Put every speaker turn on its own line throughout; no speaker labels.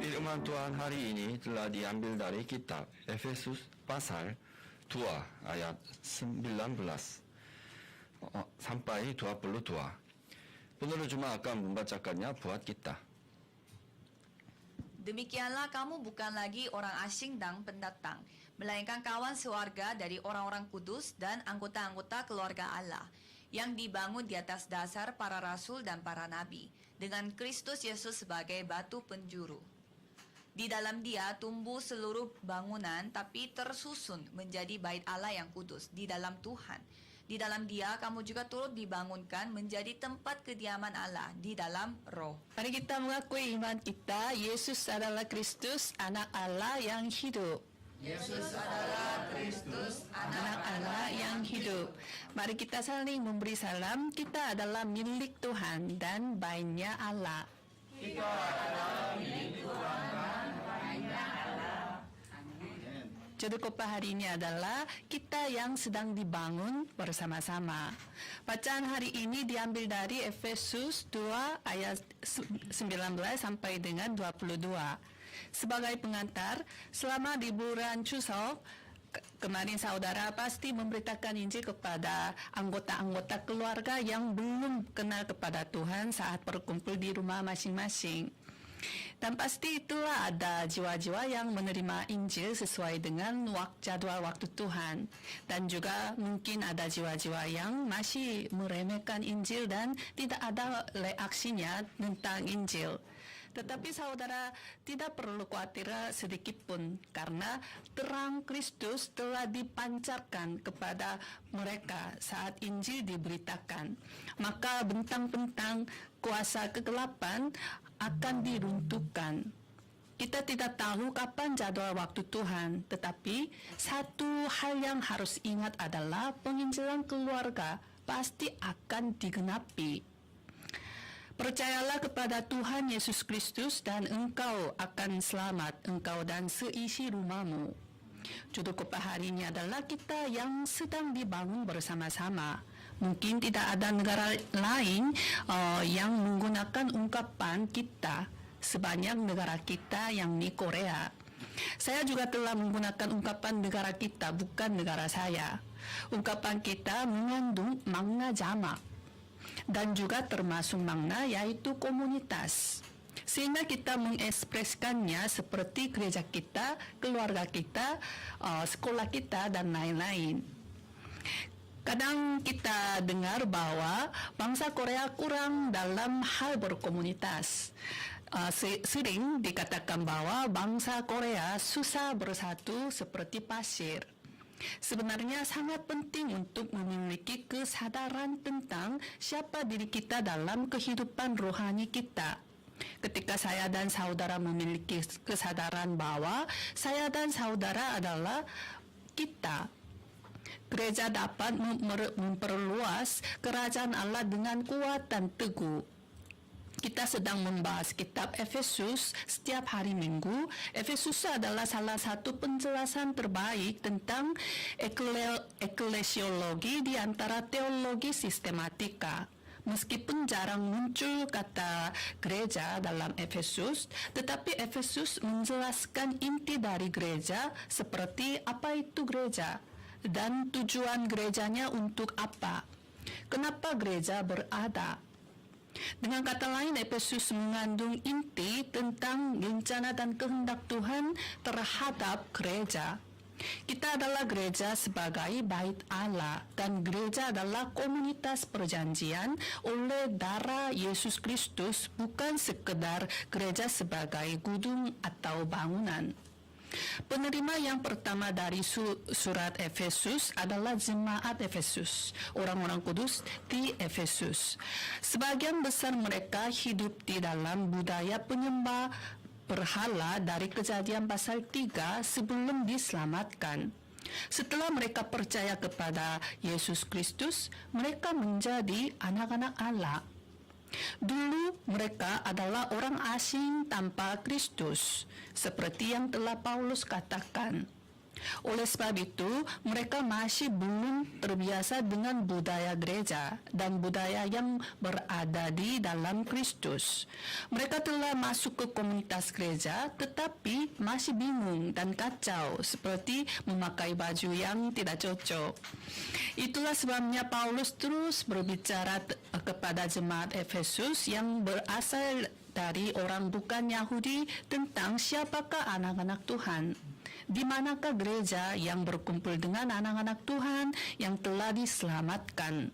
Firman Tuhan hari ini telah diambil dari kitab Efesus pasal 2 ayat 19 sampai 22. Penulis Jemaat akan membacakannya buat kita.
Demikianlah kamu bukan lagi orang asing dan pendatang, melainkan kawan sewarga dari orang-orang kudus dan anggota-anggota keluarga Allah, yang dibangun di atas dasar para rasul dan para nabi, dengan Kristus Yesus sebagai batu penjuru. Di dalam Dia tumbuh seluruh bangunan, tapi tersusun menjadi bait Allah yang kudus di dalam Tuhan. Di dalam Dia kamu juga turut dibangunkan menjadi tempat kediaman Allah di dalam Roh.
Mari kita mengakui iman kita, Yesus adalah Kristus, anak Allah yang hidup.
Yesus adalah Kristus,
Anak Allah yang hidup. Mari kita saling memberi salam. Kita adalah milik Tuhan dan baitnya Allah. Judul khotbah hari ini adalah kita yang sedang dibangun bersama-sama. Bacaan hari ini diambil dari Efesus 2 ayat 19 sampai dengan 22. Sebagai pengantar, selama di bulan Chuseok, kemarin saudara pasti memberitakan Injil kepada anggota-anggota keluarga yang belum kenal kepada Tuhan saat berkumpul di rumah masing-masing. Dan pasti itulah ada jiwa-jiwa yang menerima Injil sesuai dengan jadwal waktu Tuhan. Dan juga mungkin ada jiwa-jiwa yang masih meremehkan Injil dan tidak ada reaksinya tentang Injil. Tetapi saudara tidak perlu khawatir sedikit pun, karena terang Kristus telah dipancarkan kepada mereka saat Injil diberitakan. Maka bentang-bentang kuasa kegelapan akan diruntuhkan. Kita tidak tahu kapan jadwal waktu Tuhan, tetapi satu hal yang harus ingat adalah penginjilan keluarga pasti akan digenapi. Percayalah kepada Tuhan Yesus Kristus dan engkau akan selamat, engkau dan seisi rumahmu. Judul khotbah hari ini adalah kita yang sedang dibangun bersama-sama. Mungkin tidak ada negara lain yang menggunakan ungkapan kita sebanyak negara kita yang di Korea. Saya juga telah menggunakan ungkapan negara kita, bukan negara saya. Ungkapan kita mengandung makna jamak dan juga termasuk makna yaitu komunitas. Sehingga kita mengekspresikannya seperti gereja kita, keluarga kita, sekolah kita, dan lain-lain. Kadang kita dengar bahwa bangsa Korea kurang dalam hal berkomunitas. Sering dikatakan bahwa bangsa Korea susah bersatu seperti pasir. Sebenarnya sangat penting untuk memiliki kesadaran tentang siapa diri kita dalam kehidupan rohani kita. Ketika saya dan saudara memiliki kesadaran bahwa saya dan saudara adalah kita, gereja dapat memperluas kerajaan Allah dengan kuat dan teguh. Kita sedang membahas kitab Efesus setiap hari Minggu. Efesus adalah salah satu penjelasan terbaik tentang eklesiologi di antara teologi sistematika. Meskipun jarang muncul kata gereja dalam Efesus, tetapi Efesus menjelaskan inti dari gereja seperti apa itu gereja dan tujuan gerejanya untuk apa. Kenapa gereja berada? Dengan kata lain, Efesus mengandung inti tentang rencana dan kehendak Tuhan terhadap gereja. Kita adalah gereja sebagai bait Allah, dan gereja adalah komunitas perjanjian oleh darah Yesus Kristus, bukan sekedar gereja sebagai gedung atau bangunan. Penerima yang pertama dari surat Efesus adalah jemaat Efesus, orang-orang kudus di Efesus. Sebagian besar mereka hidup di dalam budaya penyembah berhala dari Kejadian pasal 3 sebelum diselamatkan. Setelah mereka percaya kepada Yesus Kristus, mereka menjadi anak-anak Allah. Dulu mereka adalah orang asing tanpa Kristus, seperti yang telah Paulus katakan. Oleh sebab itu, mereka masih belum terbiasa dengan budaya gereja dan budaya yang berada di dalam Kristus. Mereka telah masuk ke komunitas gereja tetapi masih bingung dan kacau, seperti memakai baju yang tidak cocok. Itulah sebabnya Paulus terus berbicara kepada jemaat Efesus yang berasal dari orang bukan Yahudi tentang siapakah anak-anak Tuhan. Di manakah gereja yang berkumpul dengan anak-anak Tuhan yang telah diselamatkan?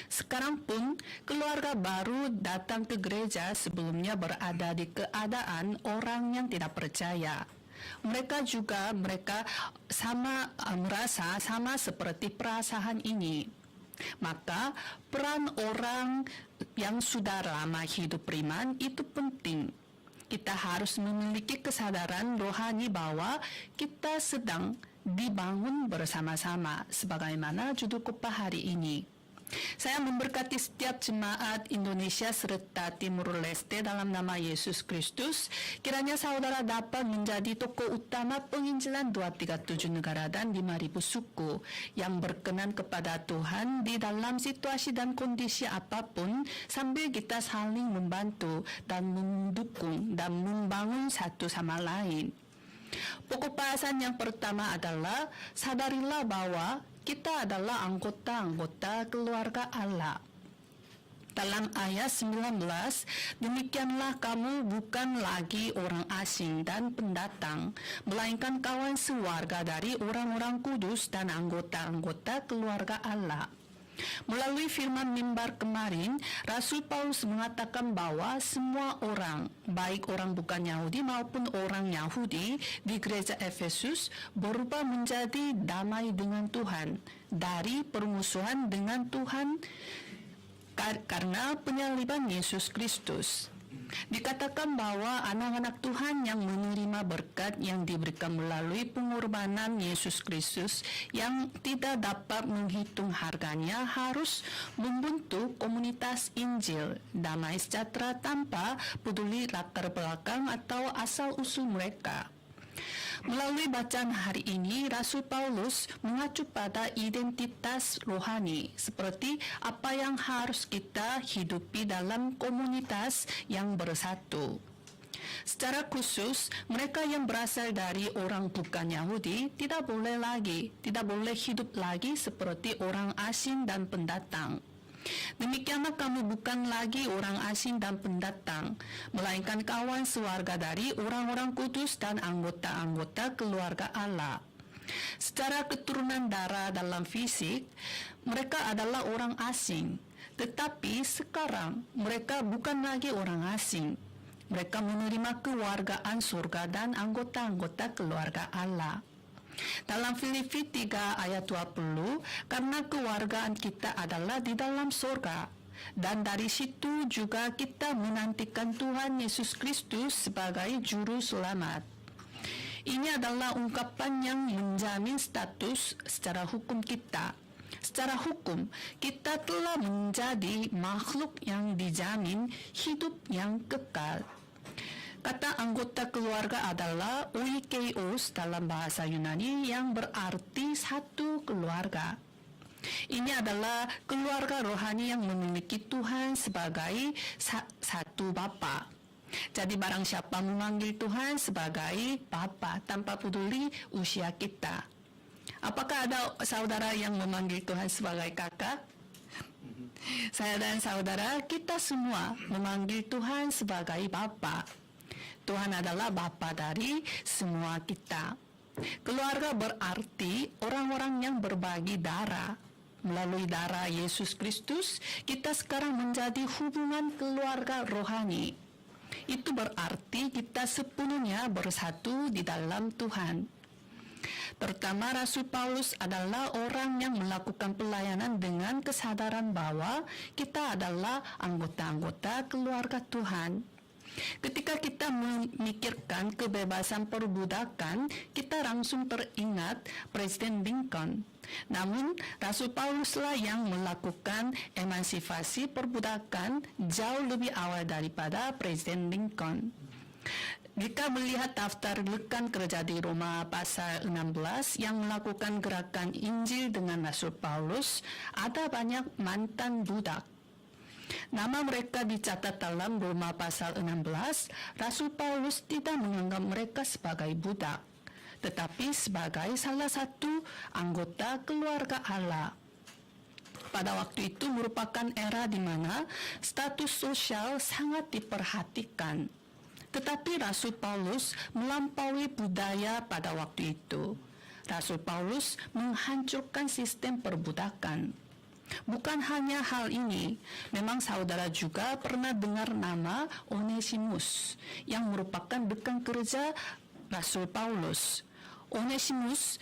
Sekarang pun keluarga baru datang ke gereja sebelumnya berada di keadaan orang yang tidak percaya. Mereka merasa sama seperti perasaan ini. Maka peran orang yang sudah lama hidup beriman itu penting. Kita harus memiliki kesadaran rohani bahwa kita sedang dibangun bersama-sama, sebagaimana judul khotbah hari ini. Saya memberkati setiap jemaat Indonesia serta Timur Leste dalam nama Yesus Kristus. Kiranya saudara dapat menjadi tokoh utama penginjilan 237 negara dan 5.000 suku yang berkenan kepada Tuhan di dalam situasi dan kondisi apapun, sambil kita saling membantu dan mendukung dan membangun satu sama lain. Pokok bahasan yang pertama adalah sadarilah bahwa kita adalah anggota-anggota keluarga Allah. Dalam ayat 19, demikianlah kamu bukan lagi orang asing dan pendatang, melainkan kawan sewarga dari orang-orang kudus dan anggota-anggota keluarga Allah. Melalui firman mimbar kemarin, Rasul Paulus mengatakan bahwa semua orang, baik orang bukan Yahudi maupun orang Yahudi di gereja Efesus, berubah menjadi damai dengan Tuhan dari permusuhan dengan Tuhan karena penyaliban Yesus Kristus. Dikatakan bahwa anak-anak Tuhan yang menerima berkat yang diberikan melalui pengorbanan Yesus Kristus yang tidak dapat menghitung harganya harus membentuk komunitas Injil damai sejahtera tanpa peduli latar belakang atau asal-usul mereka. Melalui bacaan hari ini, Rasul Paulus mengacu pada identitas rohani, seperti apa yang harus kita hidupi dalam komunitas yang bersatu. Secara khusus, mereka yang berasal dari orang bukan Yahudi tidak boleh hidup lagi seperti orang asing dan pendatang. Demikianlah kamu bukan lagi orang asing dan pendatang, melainkan kawan sewarga dari orang-orang kudus dan anggota-anggota keluarga Allah. Secara keturunan darah dalam fisik, mereka adalah orang asing, tetapi sekarang mereka bukan lagi orang asing. Mereka menerima kewargaan surga dan anggota-anggota keluarga Allah. Dalam Filipi 3 ayat 20, karena kewargaan kita adalah di dalam surga, dan dari situ juga kita menantikan Tuhan Yesus Kristus sebagai juru selamat. Ini adalah ungkapan yang menjamin status secara hukum kita. Secara hukum, kita telah menjadi makhluk yang dijamin hidup yang kekal. Kata anggota keluarga adalah oikeios dalam bahasa Yunani yang berarti satu keluarga. Ini adalah keluarga rohani yang memiliki Tuhan sebagai satu Bapa. Jadi barang siapa memanggil Tuhan sebagai Bapa tanpa peduli usia kita. Apakah ada saudara yang memanggil Tuhan sebagai kakak? Saya dan saudara, kita semua memanggil Tuhan sebagai Bapa. Tuhan adalah Bapa dari semua kita. Keluarga berarti orang-orang yang berbagi darah. Melalui darah Yesus Kristus, kita sekarang menjadi hubungan keluarga rohani. Itu berarti kita sepenuhnya bersatu di dalam Tuhan. Terutama Rasul Paulus adalah orang yang melakukan pelayanan dengan kesadaran bahwa kita adalah anggota-anggota keluarga Tuhan. Ketika kita memikirkan kebebasan perbudakan, kita langsung teringat Presiden Lincoln. Namun, Rasul Pauluslah yang melakukan emansipasi perbudakan jauh lebih awal daripada Presiden Lincoln. Jika melihat daftar rekan kerja di Roma pasal 16 yang melakukan gerakan Injil dengan Rasul Paulus, ada banyak mantan budak. Nama mereka dicatat dalam Roma pasal 16. Rasul Paulus tidak menganggap mereka sebagai budak, tetapi sebagai salah satu anggota keluarga Allah. Pada waktu itu merupakan era di mana status sosial sangat diperhatikan. Tetapi Rasul Paulus melampaui budaya pada waktu itu. Rasul Paulus menghancurkan sistem perbudakan. Bukan hanya hal ini, memang saudara juga pernah dengar nama Onesimus yang merupakan rekan kerja Rasul Paulus. Onesimus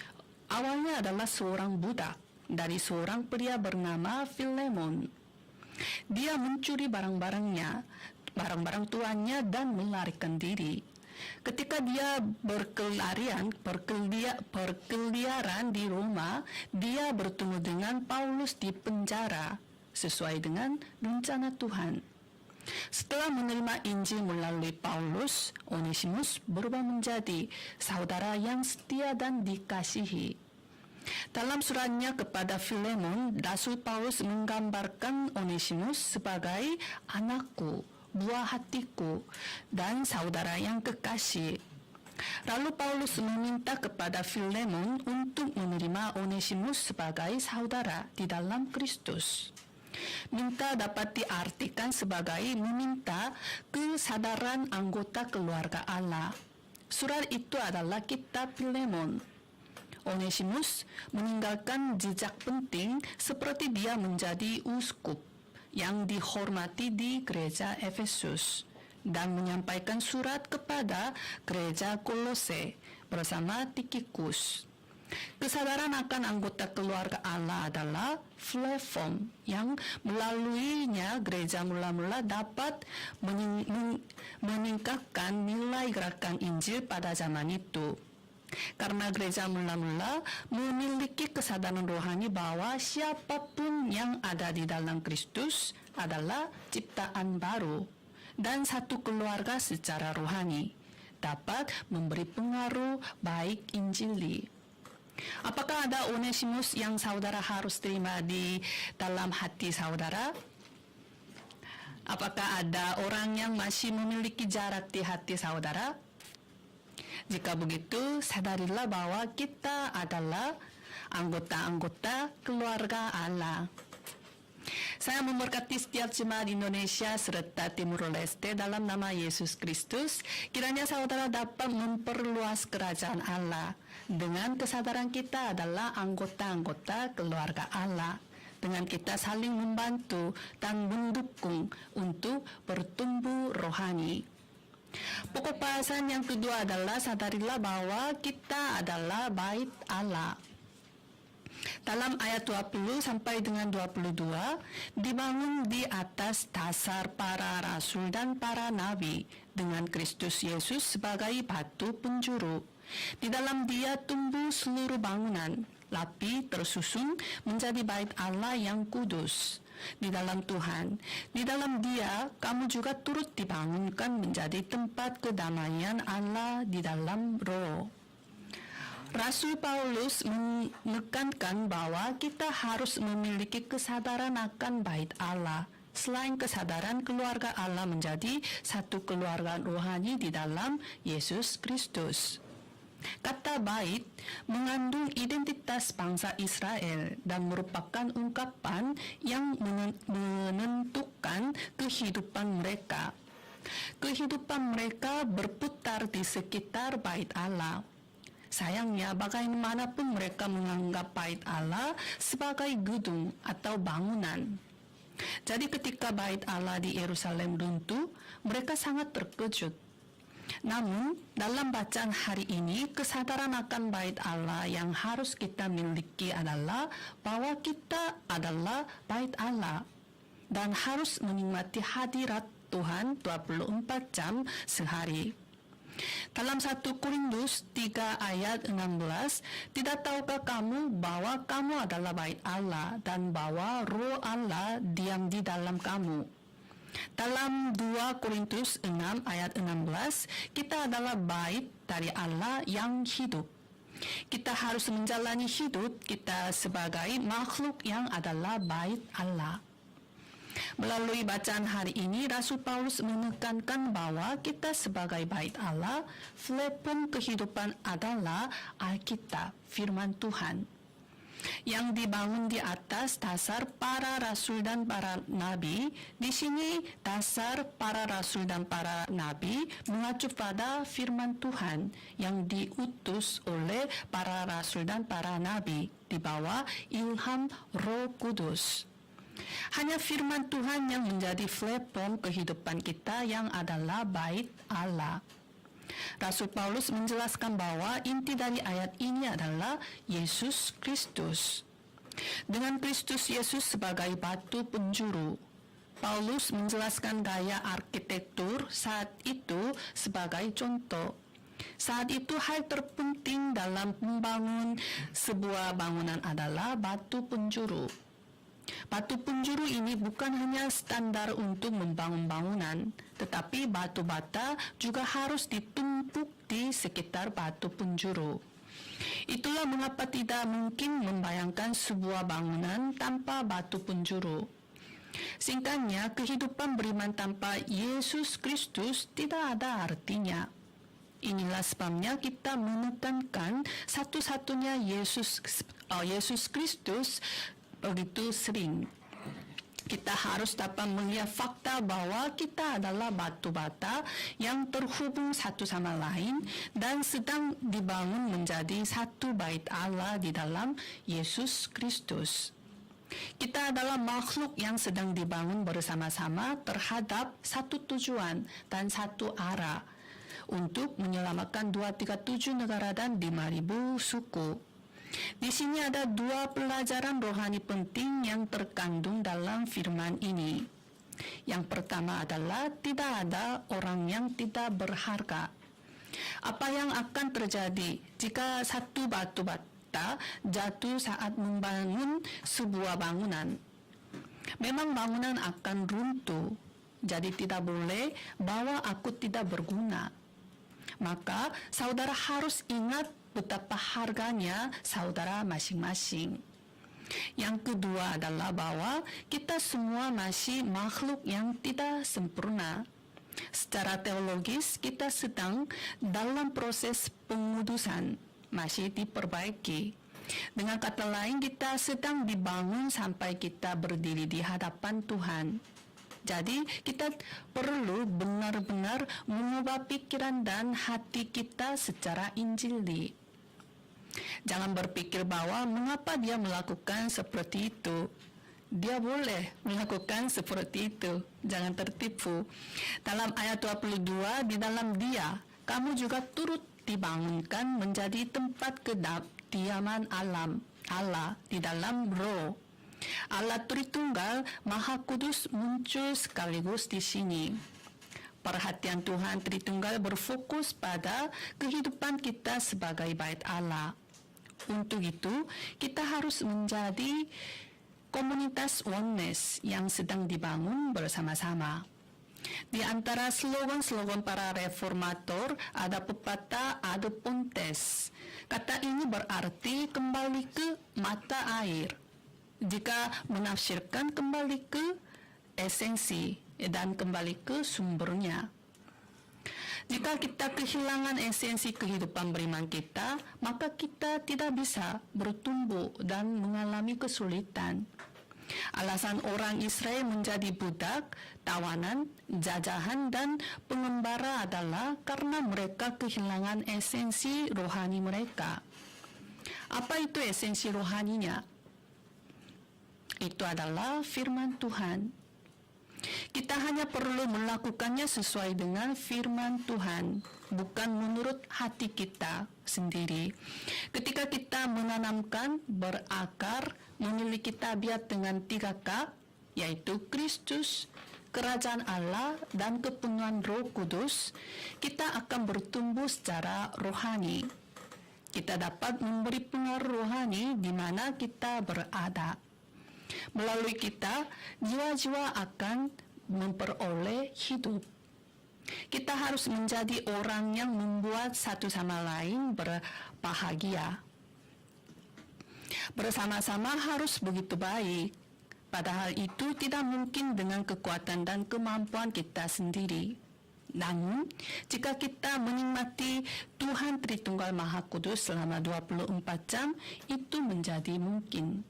awalnya adalah seorang budak dari seorang pria bernama Filemon. Dia mencuri barang-barang tuannya dan melarikan diri. Ketika dia berkeliaran di Roma, dia bertemu dengan Paulus di penjara sesuai dengan rencana Tuhan. Setelah menerima Injil melalui Paulus, Onesimus berubah menjadi saudara yang setia dan dikasihi. Dalam suratnya kepada Filemon, Rasul Paulus menggambarkan Onesimus sebagai anakku, buah hatiku, dan saudara yang kekasih. Lalu Paulus meminta kepada Filemon untuk menerima Onesimus sebagai saudara di dalam Kristus. Minta dapat diartikan sebagai meminta kesadaran anggota keluarga Allah. Surat itu adalah kitab Filemon. Onesimus meninggalkan jejak penting seperti dia menjadi uskup yang dihormati di gereja Efesus dan menyampaikan surat kepada gereja Kolose bersama Tikhikus. Kesadaran akan anggota keluarga Allah adalah platform yang melaluinya gereja mula-mula dapat meningkatkan nilai gerakan Injil pada zaman itu. Karena gereja mula-mula memiliki kesadaran rohani bahwa siapapun yang ada di dalam Kristus adalah ciptaan baru dan satu keluarga secara rohani, dapat memberi pengaruh baik Injili. Apakah ada Onesimus yang saudara harus terima di dalam hati saudara? Apakah ada orang yang masih memiliki jarak di hati saudara? Jika begitu, sadarilah bahwa kita adalah anggota-anggota keluarga Allah. Saya memberkati setiap jemaat Indonesia serta Timur Leste dalam nama Yesus Kristus. Kiranya saudara dapat memperluas kerajaan Allah. Dengan kesadaran kita adalah anggota-anggota keluarga Allah. Dengan kita saling membantu dan mendukung untuk bertumbuh rohani. Pokok bahasan yang kedua adalah sadarilah bahwa kita adalah bait Allah. Dalam ayat 20 sampai dengan 22, dibangun di atas dasar para rasul dan para nabi dengan Kristus Yesus sebagai batu penjuru. Di dalam Dia tumbuh seluruh bangunan, lapi tersusun menjadi bait Allah yang kudus. Di dalam Tuhan, di dalam Dia, kamu juga turut dibangunkan menjadi tempat kedamaian Allah di dalam Roh. Rasul Paulus menekankan bahwa kita harus memiliki kesadaran akan bait Allah, selain kesadaran keluarga Allah menjadi satu keluarga rohani di dalam Yesus Kristus. Kata bait mengandung identitas bangsa Israel dan merupakan ungkapan yang menentukan kehidupan mereka. Kehidupan mereka berputar di sekitar bait Allah. Sayangnya, bagaimanapun mereka menganggap bait Allah sebagai gedung atau bangunan. Jadi ketika bait Allah di Yerusalem runtuh, mereka sangat terkejut. Namun, dalam bacaan hari ini, kesadaran akan bait Allah yang harus kita miliki adalah bahwa kita adalah bait Allah dan harus menikmati hadirat Tuhan 24 jam sehari. Dalam 1 Korintus 3 ayat 16, tidak tahukah kamu bahwa kamu adalah bait Allah dan bahwa Roh Allah diam di dalam kamu? Dalam 2 Korintus 6 ayat 16, kita adalah bait dari Allah yang hidup. Kita harus menjalani hidup kita sebagai makhluk yang adalah bait Allah. Melalui bacaan hari ini, Rasul Paulus menekankan bahwa kita sebagai bait Allah, platform kehidupan adalah Alkitab, firman Tuhan, yang dibangun di atas dasar para rasul dan para nabi. Di sini dasar para rasul dan para nabi mengacu pada firman Tuhan yang diutus oleh para rasul dan para nabi di bawah ilham Roh Kudus. Hanya firman Tuhan yang menjadi platform kehidupan kita yang adalah bait Allah. Rasul Paulus menjelaskan bahwa inti dari ayat ini adalah Yesus Kristus. Dengan Kristus Yesus sebagai batu penjuru, Paulus menjelaskan gaya arsitektur saat itu sebagai contoh. Saat itu hal terpenting dalam membangun sebuah bangunan adalah batu penjuru. Batu penjuru ini bukan hanya standar untuk membangun bangunan, tetapi batu bata juga harus ditumpuk di sekitar batu penjuru. Itulah mengapa tidak mungkin membayangkan sebuah bangunan tanpa batu penjuru. Singkatnya, kehidupan beriman tanpa Yesus Kristus tidak ada artinya. Inilah sebabnya kita menekankan satu-satunya Yesus Kristus begitu sering. Kita harus dapat melihat fakta bahwa kita adalah batu bata yang terhubung satu sama lain dan sedang dibangun menjadi satu bait Allah di dalam Yesus Kristus. Kita adalah makhluk yang sedang dibangun bersama-sama terhadap satu tujuan dan satu arah untuk menyelamatkan 237 negara dan 5.000 suku. Di sini ada 2 pelajaran rohani penting yang terkandung dalam firman ini. Yang pertama adalah tidak ada orang yang tidak berharga. Apa yang akan terjadi jika satu batu bata jatuh saat membangun sebuah bangunan? Memang bangunan akan runtuh, jadi tidak boleh bahwa aku tidak berguna. Maka saudara harus ingat betapa harganya saudara masing-masing. Yang kedua adalah bahwa kita semua masih makhluk yang tidak sempurna. Secara teologis, kita sedang dalam proses pengudusan, masih diperbaiki. Dengan kata lain, kita sedang dibangun sampai kita berdiri di hadapan Tuhan. Jadi, kita perlu benar-benar mengubah pikiran dan hati kita secara injili. Jangan berpikir bahwa mengapa dia melakukan seperti itu. Dia boleh melakukan seperti itu. Jangan tertipu. Dalam ayat 22, di dalam Dia, kamu juga turut dibangunkan menjadi tempat kediaman Allah di dalam Roh. Allah Tritunggal Maha Kudus muncul sekaligus di sini. Perhatian Tuhan Tritunggal berfokus pada kehidupan kita sebagai bait Allah. Untuk itu, kita harus menjadi komunitas oneness yang sedang dibangun bersama-sama. Di antara slogan-slogan para reformator ada pepatah ad fontes. Kata ini berarti kembali ke mata air. Jika menafsirkan kembali ke esensi dan kembali ke sumbernya. Jika kita kehilangan esensi kehidupan beriman kita, maka kita tidak bisa bertumbuh dan mengalami kesulitan. Alasan orang Israel menjadi budak, tawanan, jajahan, dan pengembara adalah karena mereka kehilangan esensi rohani mereka. Apa itu esensi rohaninya? Itu adalah firman Tuhan. Kita hanya perlu melakukannya sesuai dengan firman Tuhan, bukan menurut hati kita sendiri. Ketika kita menanamkan, berakar, memiliki tabiat dengan 3K, yaitu Kristus, Kerajaan Allah, dan kepenuhan Roh Kudus, kita akan bertumbuh secara rohani. Kita dapat memberi pengaruh rohani di mana kita berada. Melalui kita, jiwa-jiwa akan memperoleh hidup. Kita harus menjadi orang yang membuat satu sama lain berbahagia. Bersama-sama harus begitu baik. Padahal itu tidak mungkin dengan kekuatan dan kemampuan kita sendiri. Namun, jika kita menikmati Tuhan Tritunggal Maha Kudus selama 24 jam, itu menjadi mungkin.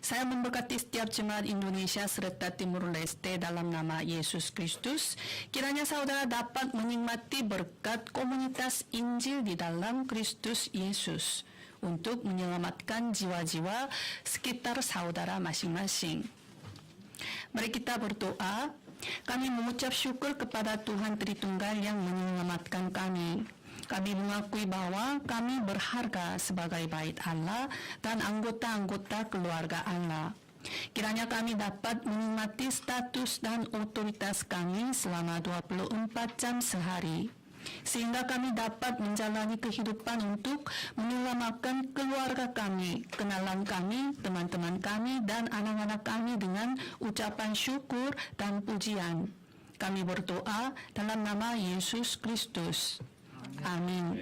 Saya memberkati setiap jemaat Indonesia serta Timur Leste dalam nama Yesus Kristus. Kiranya saudara dapat menikmati berkat komunitas Injil di dalam Kristus Yesus untuk menyelamatkan jiwa-jiwa sekitar saudara masing-masing. Mari kita berdoa. Kami mengucap syukur kepada Tuhan Tritunggal yang menyelamatkan kami. Kami mengakui bahwa kami berharga sebagai bait Allah dan anggota-anggota keluarga Allah. Kiranya kami dapat menikmati status dan otoritas kami selama 24 jam sehari, sehingga kami dapat menjalani kehidupan untuk menyelamatkan keluarga kami, kenalan kami, teman-teman kami, dan anak-anak kami dengan ucapan syukur dan pujian. Kami berdoa dalam nama Yesus Kristus. Amin.